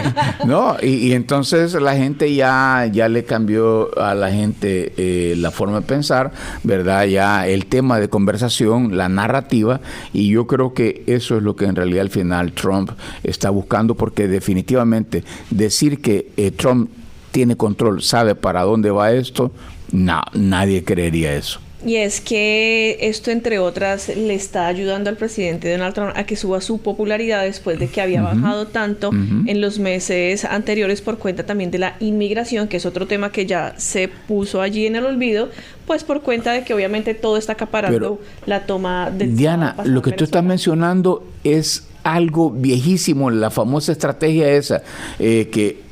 No, y entonces la gente ya le cambió a la gente la forma de pensar, ¿verdad? Ya el tema de conversación, la narrativa, y yo creo que eso es lo que en realidad al final Trump está buscando, porque definitivamente decir que Trump tiene control, sabe para dónde va esto, no, nadie creería eso. Y es que esto, entre otras, le está ayudando al presidente Donald Trump a que suba su popularidad después de que había bajado tanto en los meses anteriores por cuenta también de la inmigración, que es otro tema que ya se puso allí en el olvido, pues por cuenta de que obviamente todo está acaparando la toma del... Diana, lo que tú estás mencionando es algo viejísimo, la famosa estrategia esa, que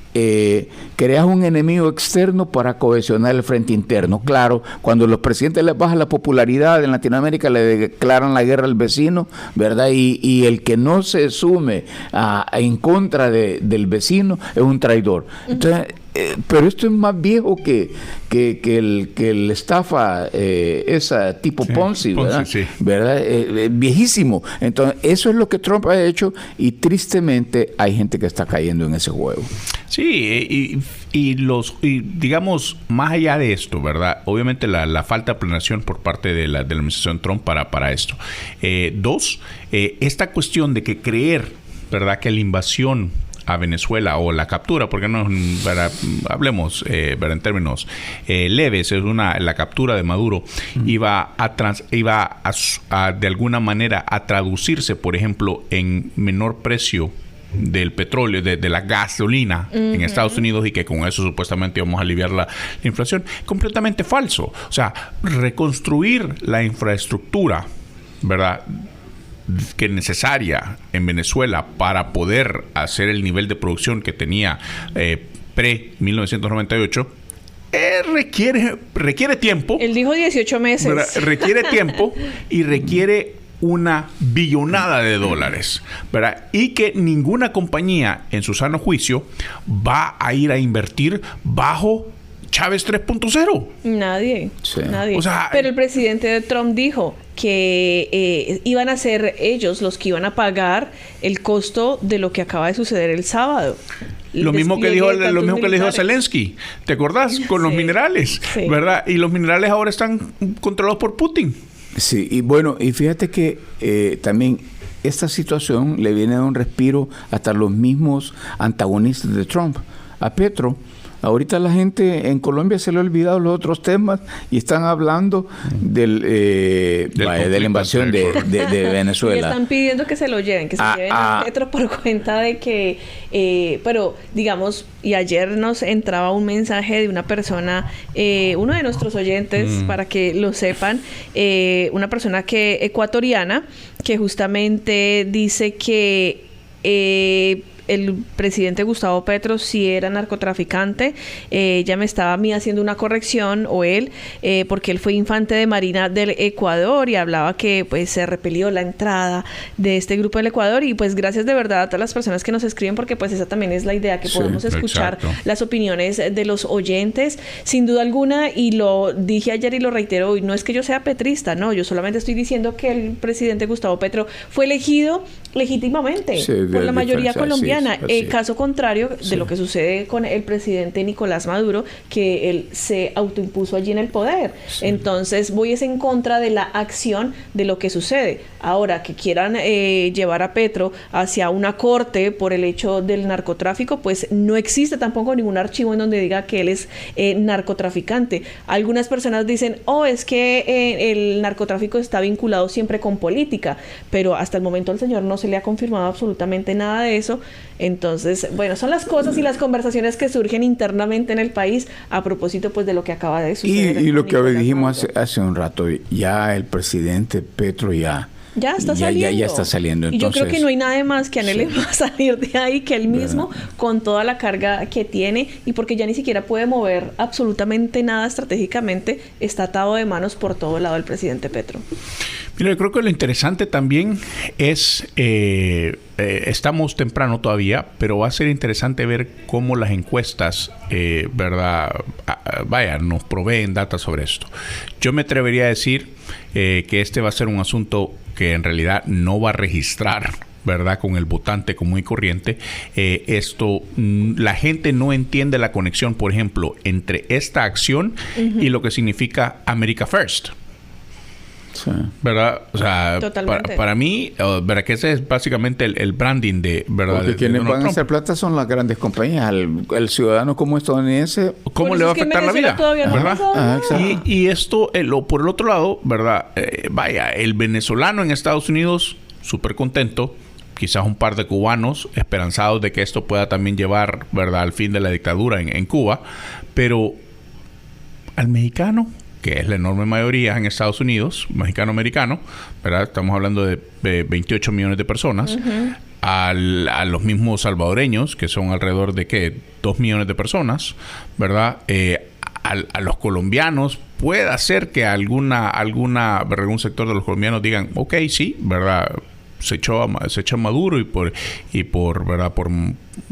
creas un enemigo externo para cohesionar el frente interno. Claro, cuando los presidentes les baja la popularidad en Latinoamérica, le declaran la guerra al vecino, ¿verdad? Y el que no se sume en contra del vecino es un traidor. Entonces, pero esto es más viejo que el estafa esa tipo Ponzi, ¿verdad? Sí. ¿Verdad? Viejísimo. Entonces, eso es lo que Trump ha hecho, y tristemente hay gente que está cayendo en ese juego. Sí, y digamos, más allá de esto, ¿verdad? Obviamente la falta de planeación por parte de la administración Trump para esto. Dos, esta cuestión de que creer, ¿verdad?, que la invasión a Venezuela o la captura, porque no, ¿verdad? Hablemos en términos leves, es la captura de Maduro iba a de alguna manera a traducirse, por ejemplo, en menor precio del petróleo, de la gasolina en Estados Unidos, y que con eso supuestamente vamos a aliviar la inflación. Completamente falso. O sea, reconstruir la infraestructura, ¿verdad?, que es necesaria en Venezuela para poder hacer el nivel de producción que tenía pre-1998, requiere tiempo. Él dijo 18 meses. ¿Verdad? Requiere tiempo y requiere una billonada de dólares, ¿verdad? Y que ninguna compañía en su sano juicio va a ir a invertir bajo Chávez 3.0. Nadie. O sea, pero el presidente de Trump dijo que iban a ser ellos los que iban a pagar el costo de lo que acaba de suceder el sábado. Lo mismo que le dijo a Zelensky, ¿te acordás? Con los minerales, ¿verdad? Y los minerales ahora están controlados por Putin. Sí, y bueno, y fíjate que también esta situación le viene a dar un respiro hasta los mismos antagonistas de Trump. A Petro, ahorita la gente en Colombia se le ha olvidado los otros temas y están hablando de la invasión de Venezuela. Y están pidiendo que se lo lleven, que se lleven a Petro por cuenta de que, pero digamos, y ayer nos entraba un mensaje de una persona, uno de nuestros oyentes, para que lo sepan, una persona ecuatoriana, que justamente dice que el presidente Gustavo Petro sí era narcotraficante. Ella me estaba a mí haciendo una corrección, o él, porque él fue infante de Marina del Ecuador, y hablaba que pues se repelió la entrada de este grupo del Ecuador. Y pues gracias de verdad a todas las personas que nos escriben, porque pues esa también es la idea, que podamos escuchar las opiniones de los oyentes, sin duda alguna. Y lo dije ayer y lo reitero hoy, no es que yo sea petrista, no, yo solamente estoy diciendo que el presidente Gustavo Petro fue elegido legítimamente por la mayoría colombiana. Caso contrario de lo que sucede con el presidente Nicolás Maduro, que él se autoimpuso allí en el poder. Entonces voy en contra de la acción de lo que sucede. Ahora, que quieran llevar a Petro hacia una corte por el hecho del narcotráfico, pues no existe tampoco ningún archivo en donde diga que él es narcotraficante. Algunas personas dicen, es que el narcotráfico está vinculado siempre con política, pero hasta el momento al señor no se le ha confirmado absolutamente nada de eso. Entonces, bueno, son las cosas y las conversaciones que surgen internamente en el país a propósito pues de lo que acaba de suceder. Y lo que dijimos hace un rato, ya el presidente Petro ya está saliendo. Ya está saliendo. Entonces, y yo creo que no hay nada más que anhele más salir de ahí que él mismo, con toda la carga que tiene, y porque ya ni siquiera puede mover absolutamente nada estratégicamente, está atado de manos por todo lado el presidente Petro. Mira, yo creo que lo interesante también es, estamos temprano todavía, pero va a ser interesante ver cómo las encuestas, nos proveen datos sobre esto. Yo me atrevería a decir que este va a ser un asunto que en realidad no va a registrar, ¿verdad?, con el votante común y corriente. La gente no entiende la conexión, por ejemplo, entre esta acción y lo que significa America First. Sí. ¿Verdad? O sea, para mí, ¿verdad?, que ese es básicamente el branding de, ¿verdad?, porque quienes van a hacer plata son las grandes compañías. El ciudadano como estadounidense, ¿cómo le va a afectar la vida? ¿Verdad? Y esto, por el otro lado, ¿verdad? El venezolano en Estados Unidos, súper contento. Quizás un par de cubanos esperanzados de que esto pueda también llevar, ¿verdad?, al fin de la dictadura en Cuba. Pero al mexicano, que es la enorme mayoría en Estados Unidos, mexicano-americano, ¿verdad? Estamos hablando de 28 millones de personas. A los mismos salvadoreños, que son alrededor de 2 millones de personas, ¿verdad? A los colombianos, puede ser que algún sector de los colombianos digan, ok, sí, ¿verdad?, se echó a Maduro y por ¿verdad?, por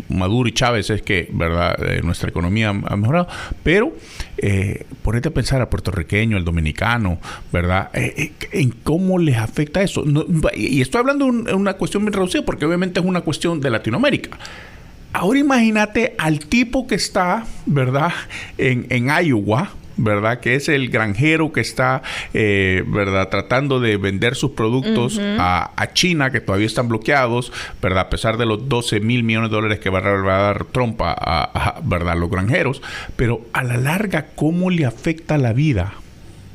Maduro y Chávez es que, ¿verdad?, nuestra economía ha mejorado. Pero ponete a pensar al puertorriqueño, al dominicano, ¿verdad?, en cómo les afecta eso. Y estoy hablando de una cuestión bien reducida, porque obviamente es una cuestión de Latinoamérica. Ahora imagínate al tipo que está, ¿verdad?, en Iowa, ¿verdad?, que es el granjero que está, ¿verdad?, tratando de vender sus productos a China, que todavía están bloqueados, ¿verdad?, a pesar de los $12 mil millones que va a dar Trump ¿verdad?, a los granjeros. Pero a la larga, ¿cómo le afecta la vida,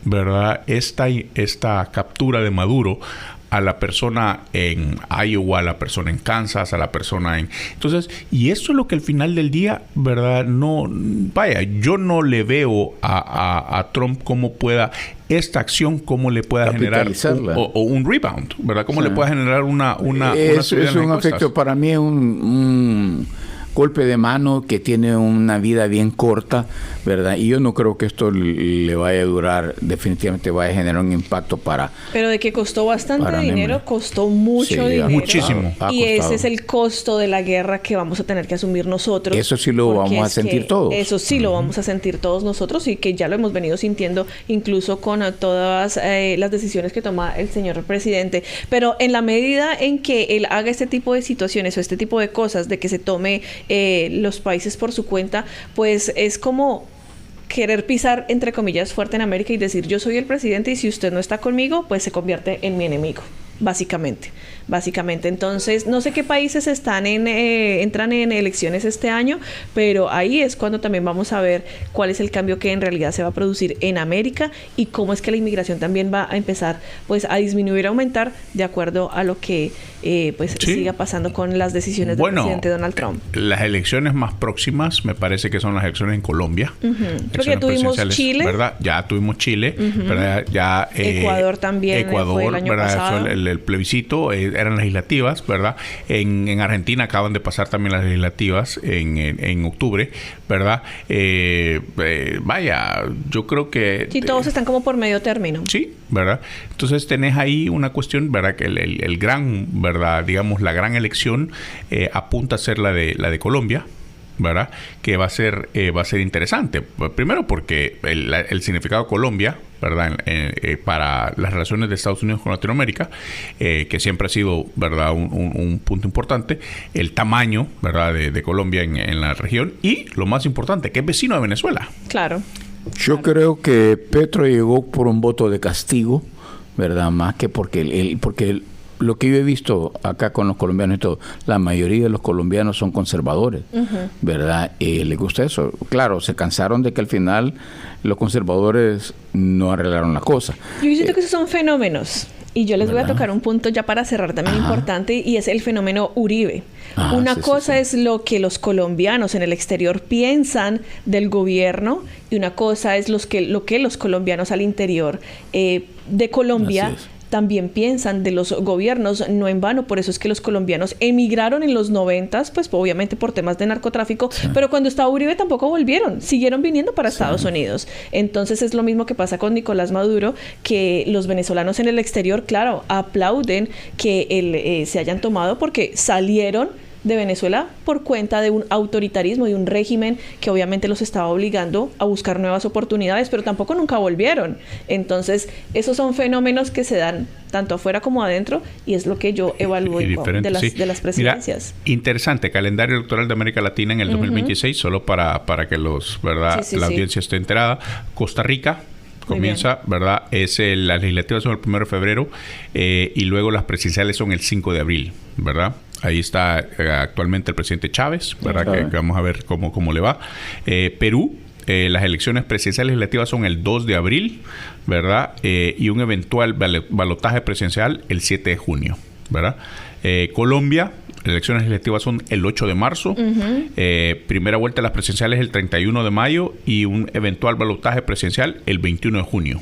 ¿verdad?, esta captura de Maduro a la persona en Iowa, a la persona en Kansas, a la persona en... Entonces, y eso es lo que al final del día, ¿verdad?, yo no le veo a Trump cómo pueda esta acción, cómo le pueda generar un rebound, ¿verdad?, cómo le pueda generar una es un efecto, para mí es un golpe de mano que tiene una vida bien corta, ¿verdad? Y yo no creo que esto le vaya a durar, definitivamente vaya a generar un impacto para... Pero de que costó bastante dinero, costó mucho dinero. Muchísimo. Y ese es el costo de la guerra que vamos a tener que asumir nosotros. Eso sí lo vamos a sentir todos. Eso sí lo vamos a sentir todos nosotros, y que ya lo hemos venido sintiendo incluso con todas las decisiones que toma el señor presidente. Pero en la medida en que él haga este tipo de situaciones o este tipo de cosas, de que se tome los países por su cuenta, pues es como querer pisar, entre comillas, fuerte en América y decir, yo soy el presidente y si usted no está conmigo, pues se convierte en mi enemigo. Básicamente. Entonces, no sé qué países entran en elecciones este año, pero ahí es cuando también vamos a ver cuál es el cambio que en realidad se va a producir en América y cómo es que la inmigración también va a empezar pues a disminuir, a aumentar de acuerdo a lo que siga pasando con las decisiones del presidente Donald Trump. Las elecciones más próximas me parece que son las elecciones en Colombia. Porque ya tuvimos Chile, ¿verdad? Ya tuvimos Chile, ¿verdad? Ya Ecuador también fue el año pasado. Fue el plebiscito, eran legislativas, ¿verdad? En Argentina acaban de pasar también las legislativas en octubre, ¿verdad? Yo creo que... Sí, todos están como por medio término. Sí, ¿verdad? Entonces tenés ahí una cuestión, ¿verdad?, que el gran, ¿verdad?, digamos, la gran elección apunta a ser la de Colombia, ¿verdad? Que va a ser interesante. Primero porque el significado de Colombia, ¿verdad? Para las relaciones de Estados Unidos con Latinoamérica, que siempre ha sido, ¿verdad? Un punto importante. El tamaño, ¿verdad? De Colombia en la región. Y lo más importante, que es vecino de Venezuela. Claro. Yo creo que Petro llegó por un voto de castigo, ¿verdad? Más que porque lo que yo he visto acá con los colombianos y todo, la mayoría de los colombianos son conservadores, ¿verdad? Les gusta eso. Claro, se cansaron de que al final los conservadores no arreglaron la cosa. Yo siento que esos son fenómenos. Y yo les voy a tocar un punto ya para cerrar también importante, y es el fenómeno Uribe. Una cosa es lo que los colombianos en el exterior piensan del gobierno, y una cosa es lo que los colombianos al interior de Colombia también piensan de los gobiernos. No en vano, por eso es que los colombianos emigraron en los 90s, pues obviamente por temas de narcotráfico, pero cuando estaba Uribe tampoco volvieron, siguieron viniendo para Estados Unidos. Entonces es lo mismo que pasa con Nicolás Maduro, que los venezolanos en el exterior, claro, aplauden que se hayan tomado porque salieron de Venezuela por cuenta de un autoritarismo y un régimen que obviamente los estaba obligando a buscar nuevas oportunidades, pero tampoco nunca volvieron. Entonces, esos son fenómenos que se dan tanto afuera como adentro, y es lo que yo evalúo de las presidencias. Mira, interesante, calendario electoral de América Latina en el 2026, solo para que la audiencia esté enterada. Costa Rica comienza, ¿verdad? Las legislativas son el 1 de febrero y luego las presidenciales son el 5 de abril, ¿verdad? Ahí está actualmente el presidente Chávez, ¿verdad? Que vamos a ver cómo le va. Perú, las elecciones presidenciales legislativas son el 2 de abril, ¿verdad? Y un eventual balotaje presidencial el 7 de junio, ¿verdad? Colombia, elecciones legislativas son el 8 de marzo, primera vuelta de las presidenciales el 31 de mayo y un eventual balotaje presidencial el 21 de junio.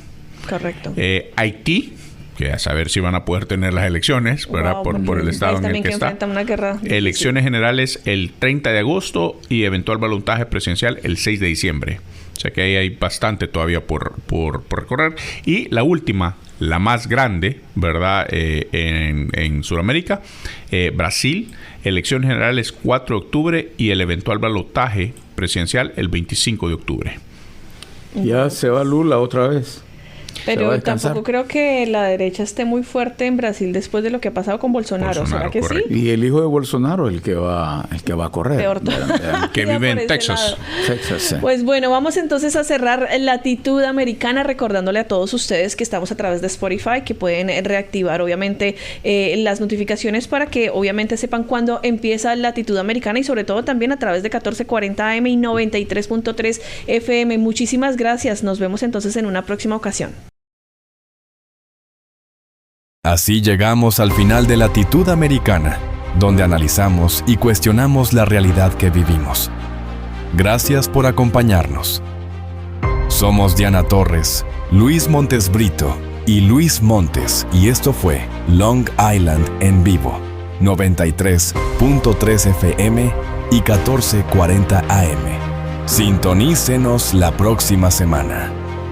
Correcto. Haití, que a saber si van a poder tener las elecciones, ¿verdad? Por el estado en el que está. Una guerra Elecciones generales el 30 de agosto y eventual balotaje presidencial el 6 de diciembre. O sea que ahí hay bastante todavía por recorrer. Y la última, la más grande, ¿verdad? En Sudamérica, Brasil, elecciones generales 4 de octubre y el eventual balotaje presidencial el 25 de octubre. Ya se va Lula otra vez. Pero tampoco creo que la derecha esté muy fuerte en Brasil después de lo que ha pasado con Bolsonaro. ¿Será que correcto. sí? Y el hijo de Bolsonaro el que va a correr. Peor que vive en Texas. Sí. Pues bueno, vamos entonces a cerrar Latitud Americana, recordándole a todos ustedes que estamos a través de Spotify, que pueden reactivar obviamente las notificaciones para que obviamente sepan cuándo empieza Latitud Americana, y sobre todo también a través de 1440 AM y 93.3 FM. Muchísimas gracias. Nos vemos entonces en una próxima ocasión. Así llegamos al final de Latitud Americana, donde analizamos y cuestionamos la realidad que vivimos. Gracias por acompañarnos. Somos Diana Torres, Luis Montes Brito y Luis Montes, y esto fue Long Island en vivo, 93.3 FM y 1440 AM. Sintonícenos la próxima semana.